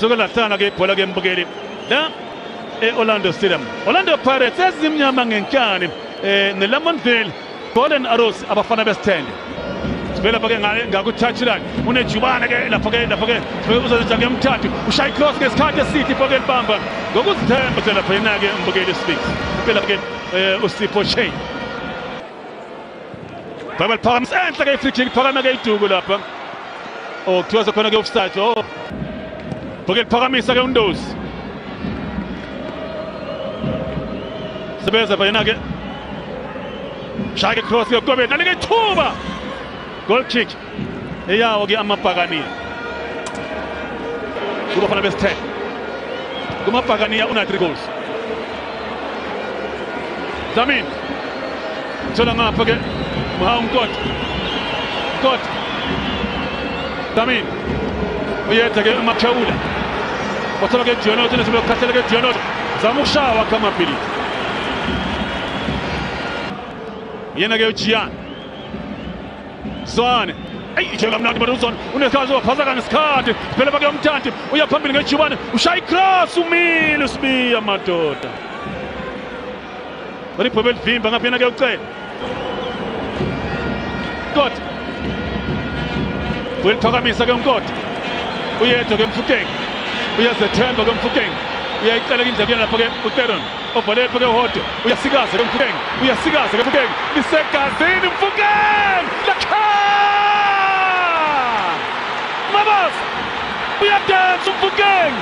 sukela sana ke ibhola ke mbukeli la eOrlando Stadium. Orlando Pirates ezimnyama ngenkani neLamontville Golden Arrows abafana besithende. Sibela phake ngakutouchline unejubana ke lapha ke uzozenza ngemthathu ushaya cross ngesikhathi esithi phake libamba ngokuzithemba phela lapha yena ke mbukeli Spix. Phela ke uSipho Shay. Babel Palms enhle ke free kick phakama ke iduku lapha. Oh kuthiwa khona ke offside. Oh phake phakamisa ke uNdosi. Sebeza phayena ke shaya cross ke Kobe nalike thuba goal kick eyawo ke amabhakaniya kuba khona besi-10 kumabhakaniya una-3 goals Zamin thola ngapha ke Mkot Zamin uyetha ke uMakhawula wathola ke Dionoto nesibelo khathele ke Dionoto zama ukushawa kamabhilidi yena ke uJian Zwane ijela mnandi baduzona unesikhathi waphazaka ngesikhathi phela bake umthanti uya phambili ngejubane ushaya cross umile usibiya madoda bariphobe livimba ngaphena ke ucela Kot weliphakamisa ke uMkoti uyedwa ke Mfukeng uyazethemba ke Mfukeng uyayicela ke indlela lapha ke uTeron obhale phake uHodo uyasikaza ke Mfukeng lisegazini Mfukeng Mabas uyadansa Mfukeng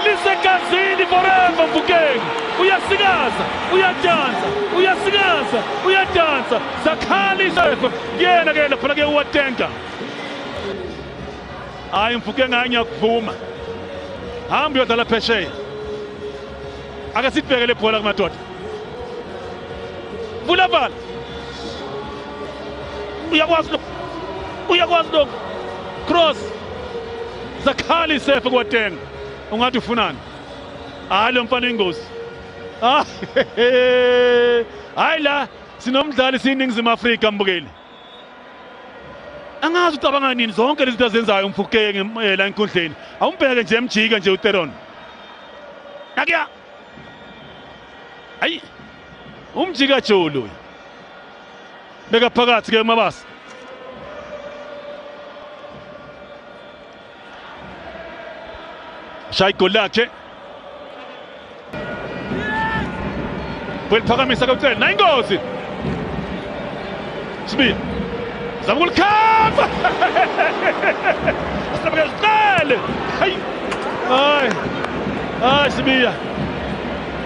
lisegazini forever Mfukeng uyasikaza uyadansa Zakhali Sefu yena ke lapha ke uwatenga hayi Mfukeng ayakuvuma hamba uyodlala phesheya akasibheke le bhola kumadoda Vulavala uyakwazi lo cross Zakhali Sefu kwatenga ungathi ufunani hayi lo mfana ingozi hayi la sinomdlali siningizimu Afrika mbukeli angazi ucabanga nini zonke lezi zinto azenzayo Mfukeng la enkundleni awumbheke nje emjika nje uTeron akya hayi umjika Jolo beka phakathi ke Mabasa shaya igoli lakhe weliphakamisa ke ucela nayingozi Sibiya zama ukulikhamba asibeke ziqale hayi Sibiya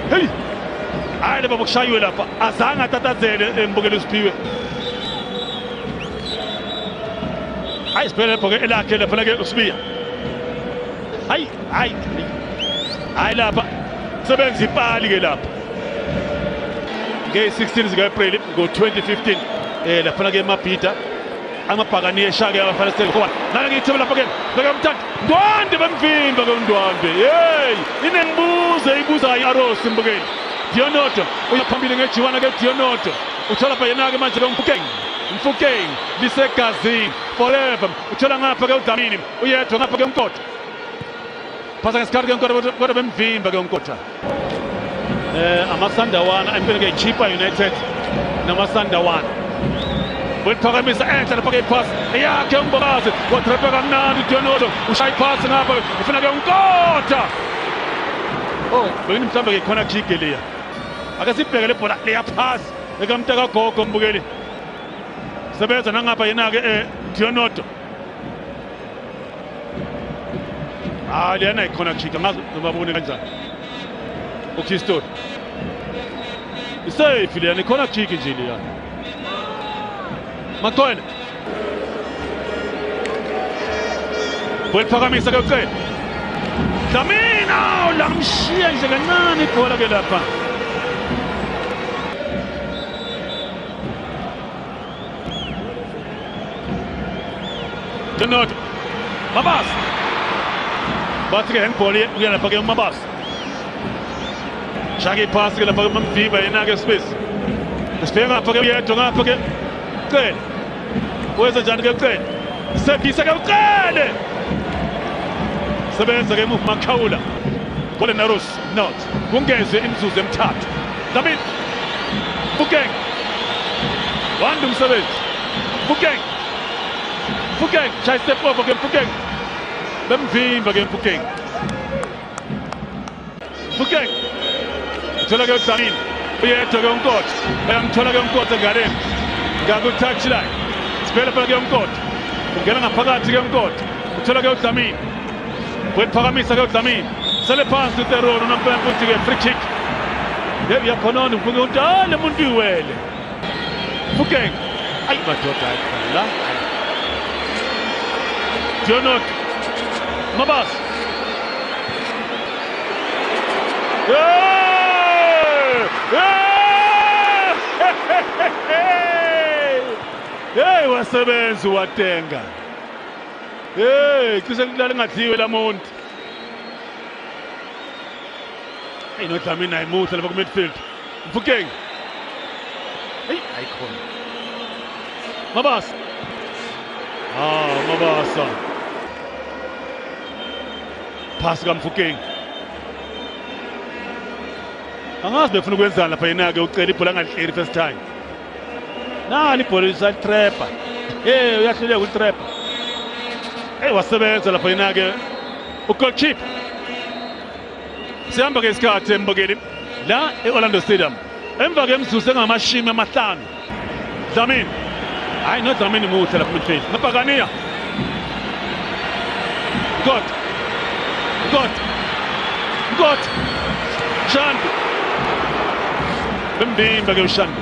hey hayi laba bokushayiwe lapha azange atatazele embukeli uSiphiwe hayi sibhele phake elakhe lapha ke uSibiya hayi lapha sebenza ipali ke lapha nge-16 zika-April ngo-2015 lapha ke eMabhida amabhakaniya eshake abafana sele nana ngiyithebe lapha ke beka umthathu Ndwandwe bemvimba ke uNdwandwe hey inembuzo eyibuzayo i-Arrows mbukeli Dionoto uyaphambili ngejiwana ke Dionoto uthola pha yena ke manje ke Mfukeng lisegazini forever uthola ngapha ke uDlamini uyedwa ngapha ke uMkotha phasa ngesikhathi ke uMkotha kodwa bemvimba ke uMkotha amasandawana empela ke Chippa United namasandawana weliphakamisa enhla lapha ke ipass yakhe uMbabazi watrapha kamnandi Dionoto ushaya ipass ngapha ufuna ke uMkotha bengini mhlawumbe ke khona kick leya akasibheke le bhola leya pass ekamtaka gogo mbukeli sebenza nangapha yena ke Dionoto lena ikhona kick ngazi ngibabone kanjani uKristo isafe lena ikhona kick nje leya Matoene weliphakamisa ke ucela Dlamini lamshiya nje kancane ibhola ke lapha Dionoto Mabasa bathi ke handball uya lapha ke Mabasa shaka iphasi ke lapha ke Mamviva yena ke space sibheka ngapha ke uyedwa ngapha ke ucela wenza njani ke ucela sebhisa ke ucele sebenza ke move Makhawula Kole Narus not kungeze imzuzu emithathu Dlamini Phokeng wanda umsebenzi Phokeng try step over ke Phokeng bemvimba ke Phokeng thola ke Dlamini uyedwa ke uNkotha bayangithola ke uNkotha ngareni ngaku touchline siphela phela ke uNkotha ungena ngaphakathi ke uNkotha uthola ke uDlamini wephakamisa ke uDlamini sele phansi uTerror unampela futhi ke free kick yakhonona uvuke uthi le muntu iwele Phokeng ayi madoda la Dionot Mabas hey wasebenza watenga cishe kulala ngadliwe lamuntu no Dlamini ayimuhle lapha ku midfield Phokeng icon Mabasa Mabasa pass kaMphokeng angazi befuna ukwenzana lapha yena ke ucela ibhola ngalihleli first time nali ibhola lisatrapper uyahluleka utrapper wasebenza lapha yena ke ugoalkeeper sihamba ke isikhathi embukeli la eOrlando Stadium emva ke mzuzu engamashumi amahlanu Dlamini hayi no Dlamini muhle lapha midfield Mapagania God Shandu bembimba ke uShandu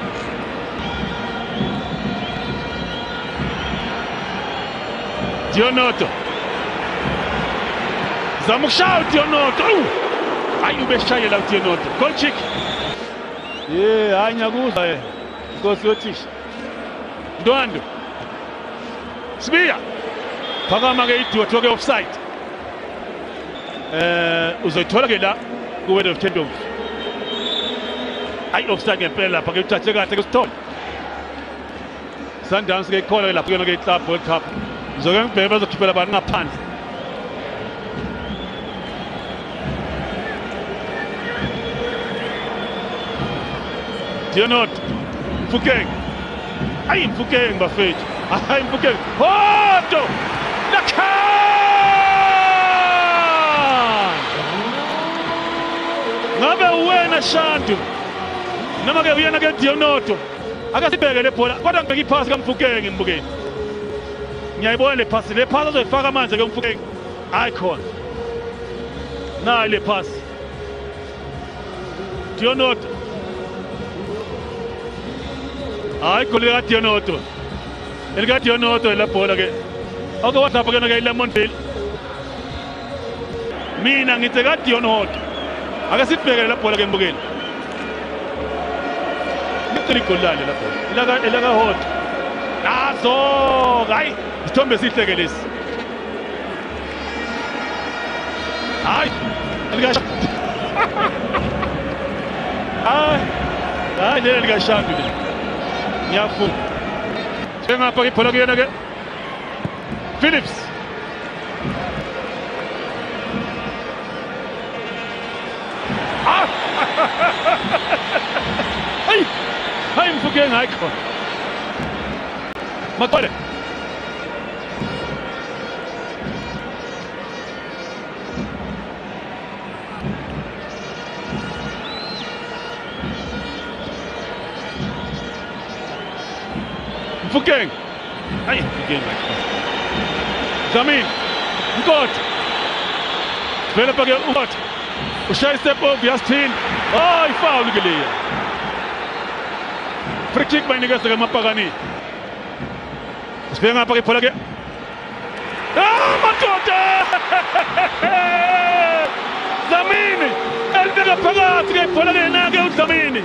Dionoto zamushaya Dionoto hayi ubeshayela uDionoto goal kick hayi nyakuza Nkosi yothisha Ndwando Sibiya phakama ke iduo ke offside uzoyithola ke la ku Word of Champions ayi offside ngempela lapha ke uthathe kahle ke sithole Sundowns ke ikhona ke lapha kuyona ke iClub World Cup zoke ngibheke bazokhiphela abantu ngaphandle Dionot Phokeng ayi Phokeng bafethu hayi Phokeng hodo nakha ngabe wena Shandu noma ke uyena ke Dionoto akasibheke le bhola kodwa ngibheka iphasi kaMphokeng imbukeni ngiyayibona le phasi azoyifaka manje ke uMphokeng icon na le phasi Dionoto hayi goli ka Dionoto elika Dionoto la bhola ke ake wahlapha ke na Lemontville mina ngithe ka Dionoto ake sibheke la bhola ke mbukeni ngicela la bhola ilaka hot nazo hayi isithombe sihle ke lesi hayi elika hayi elika Shandu Nyafu ngapha ibhola kuyena ke Phillips hayi Phokeng ayikho Makole Phokeng hayi Phokeng Dlamini Nkotha vele pake Nkotha ushaya step over Yastin ifoul ke leya free kick bayinikeza ke Mapagani sibheka ngapha ke ibhola ke madoda Dlamini elibeka phakathi ke ibhola ke na ke uDlamini